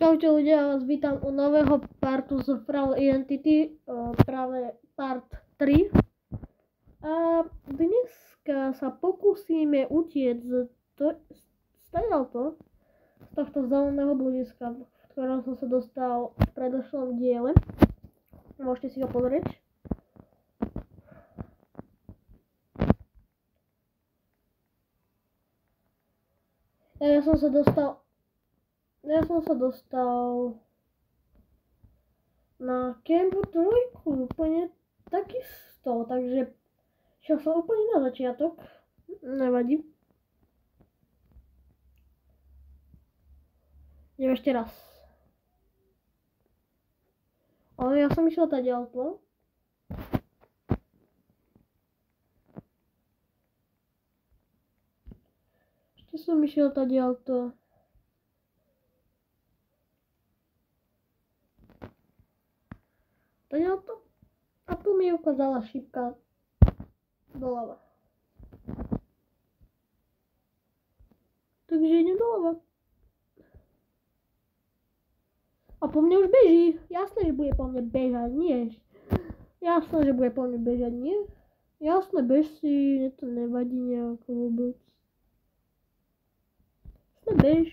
Čaute ľudia, ja vás vítam u nového partu z Fraud Identity, práve part 3. A dneska sa pokúsime utiec z tohto zeleného bludiska, v ktorom som sa dostal v predošlom diele. Môžete si ho pozrieť. Ja som sa dostal na Campu 3 úplne takisto, takže šiel som úplne na začiatok, nevadí. Idem ešte raz. Ale ja som išiel tadiaľto. Tadiaľto. A tu mi ukázala šipka doľava. Takže idem doľava. A po mne už beží. Jasné, že bude po mne bežať, nie? Jasné, že bude po mne bežať, nie? Jasné, bež si, mne to nevadí nejako vôbec. Jasné, bež.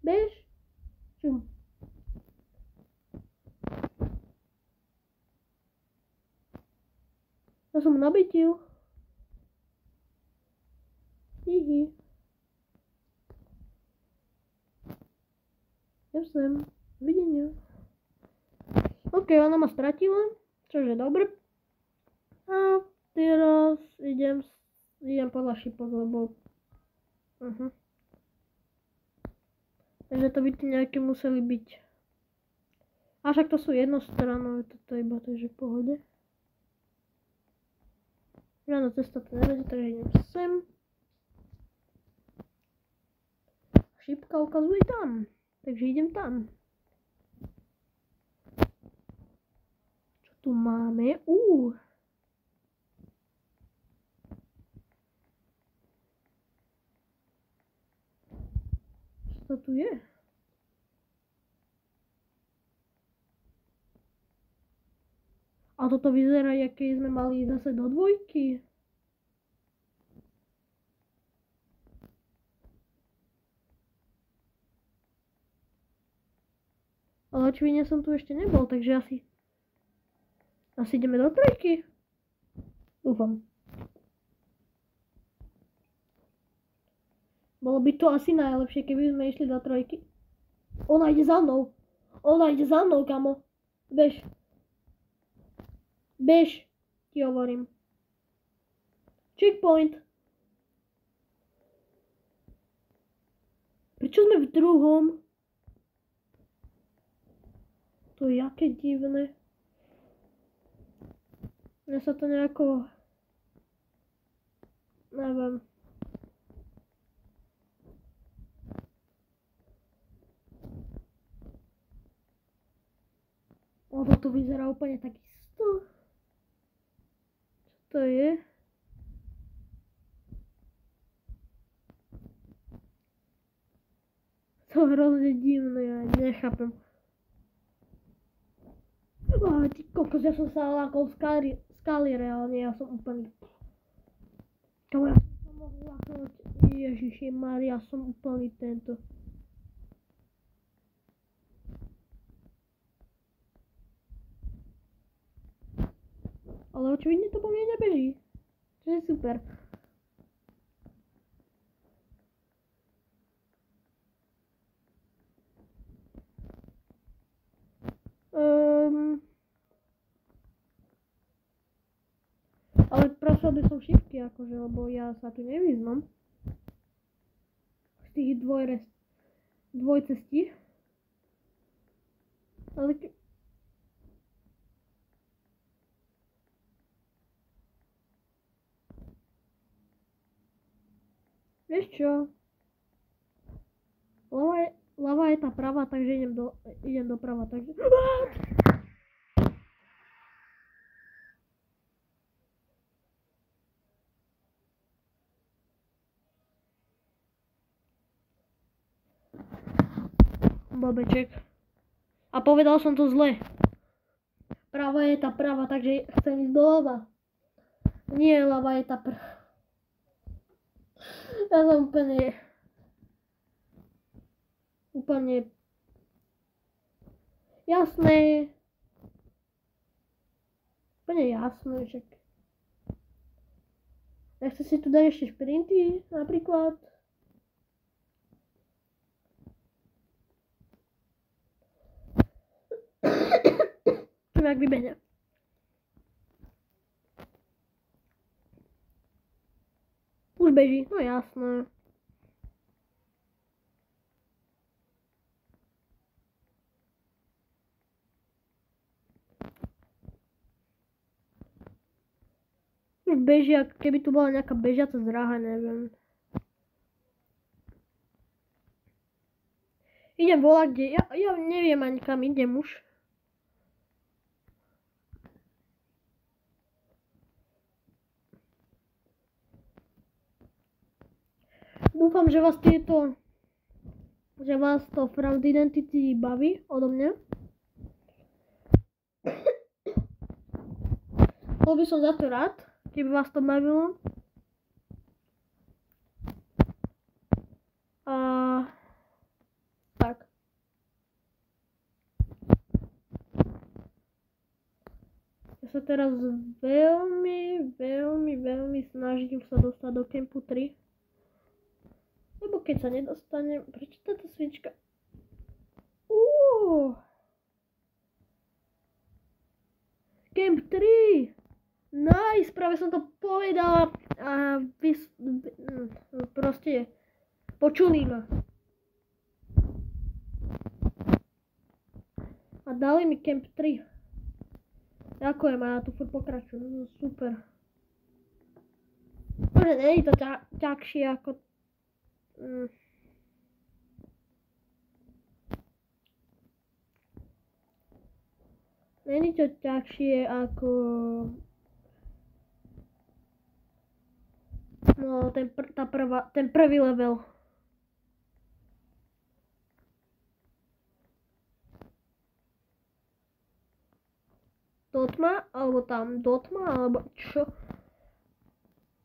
Bež. Čum. Ja som nabytil. Hihi. Ja sem. Videnia. OK, ona ma stratila, čože dobre. A teraz idem podľa šipok, lebo... Takže to by tu nejaké museli byť. A však to sú jednostranné, toto iba, takže v pohode. Žiadna cesta to nevedie, takže idem sem. Šipka ukazuje tam, takže idem tam. Čo tu máme? Čo to tu je? A toto vyzerá, aké sme mali zase do dvojky. Ale očividne som tu ešte nebol, takže asi ideme do trojky. Dúfam. Bolo by to asi najlepšie, keby sme išli do trojky. Ona ide za mnou. Kamo. Bež. Bež, ti hovorím. Checkpoint. Prečo sme v druhom? To je aké divné. Mne sa to nejako... Neviem. Toto vyzerá úplne takisto. Čo to je? To je hrozne divné, ja nechápem. Ty kokos, ja som sa lákol skaly reálne, ja som úplne... Kamo, ja som sa mohol láknúť, Ježiši Maria, ja som úplný tento. Ale očividne to po mne nebeží. Čo je super. Ale prosil by som šipky, akože, lebo ja sa tu nevyznam. Z tých dvojcestí. Ale vieš čo? Ľava je tá pravá, takže idem doprava, takže... Bobeček. A povedal som to zle. Prava je tá prava, takže chcem ísť doľava. Nie, ľava je tá prava. Ja som úplne jasné. Úplne jasné, však. Nechce si tu dať ešte šprinty, napríklad. Čo ak vybehne. Už beží, no jasné. Už beží, ako keby tu bola nejaká bežiaca dráha, neviem. Idem volať, kde, ja neviem ani kam idem už. Dúfam, že vás to Fraud Identity baví odo mňa. Bol by som za to rád, keby vás to bavilo. Tak. Ja sa teraz veľmi snažím sa dostať do Campu 3. Lebo keď sa nedostane, prečo táto sviečka? Camp 3! Nice, práve som to povedala a proste počuli ma. A dali mi Camp 3. Ďakujem, a ja tu furt pokračujem, super. Bože, nie je to ťažšie ako... Není to ťažšie ako... No, ten prvý level. Tma, alebo tam do tma, alebo čo?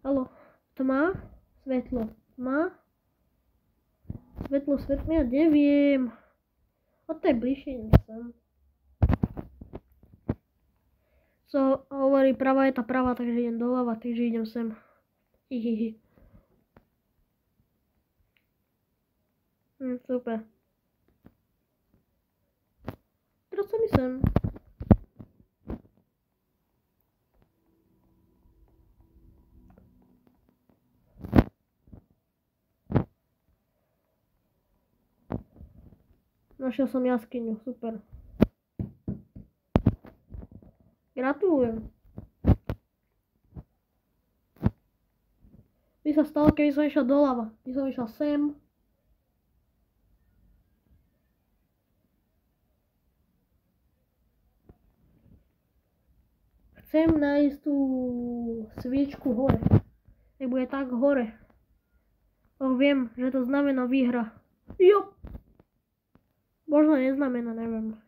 Haló, tma, svetlo, tma, svetlo, ja neviem. A to je bližšie, než som. Hovorí, prava je tá prava, takže idem doľava, takže idem sem. Hihihi. Super. Teraz som sem. Našiel som jaskyňu, super. Gratulujem. By sa stalo, keby som išiel doľava. By som išiel sem. Chcem nájsť tú sviečku hore. Nech bude tak hore. Viem, že to znamená výhra. Jo! Možno neznamená, neviem.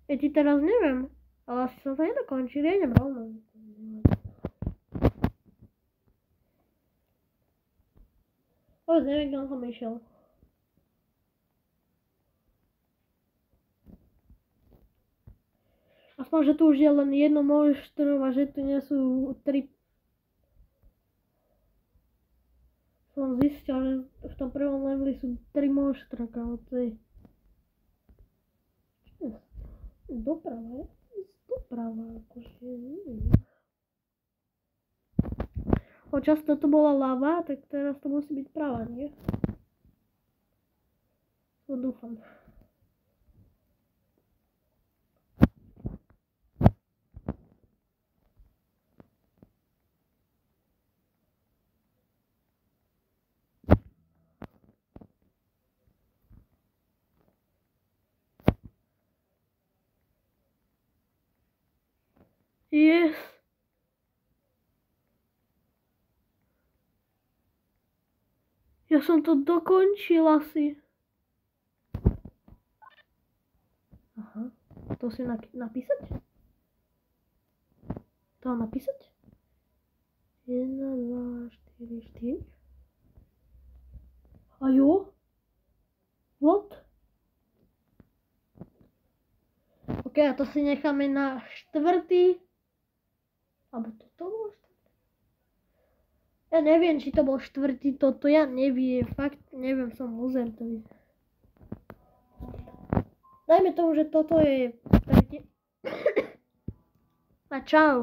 Ja ti teraz neviem, ale asi som sa nedokončil, ja idem rovno. Neviem, kde som išiel. Aspoň, že tu už je len jedno monštrum a že tu nie sú 3. Som zistil, že v tom prvom leveli sú 3 monštra, kámo, to je... Doprava, akože, neviem. Často to bola ľava, tak teraz to musí byť prava, nie? To dúfam. Yes. Ja som to dokončil asi. Aha, to si napísať? To napísať? 1, 2, 4, 4. A jo? What? OK, a to si necháme na 4. Alebo toto bolo 4. Ja neviem, či to bol 4. toto, ja neviem, fakt neviem, som loser to. Dajme tomu, že toto je 3. A čau.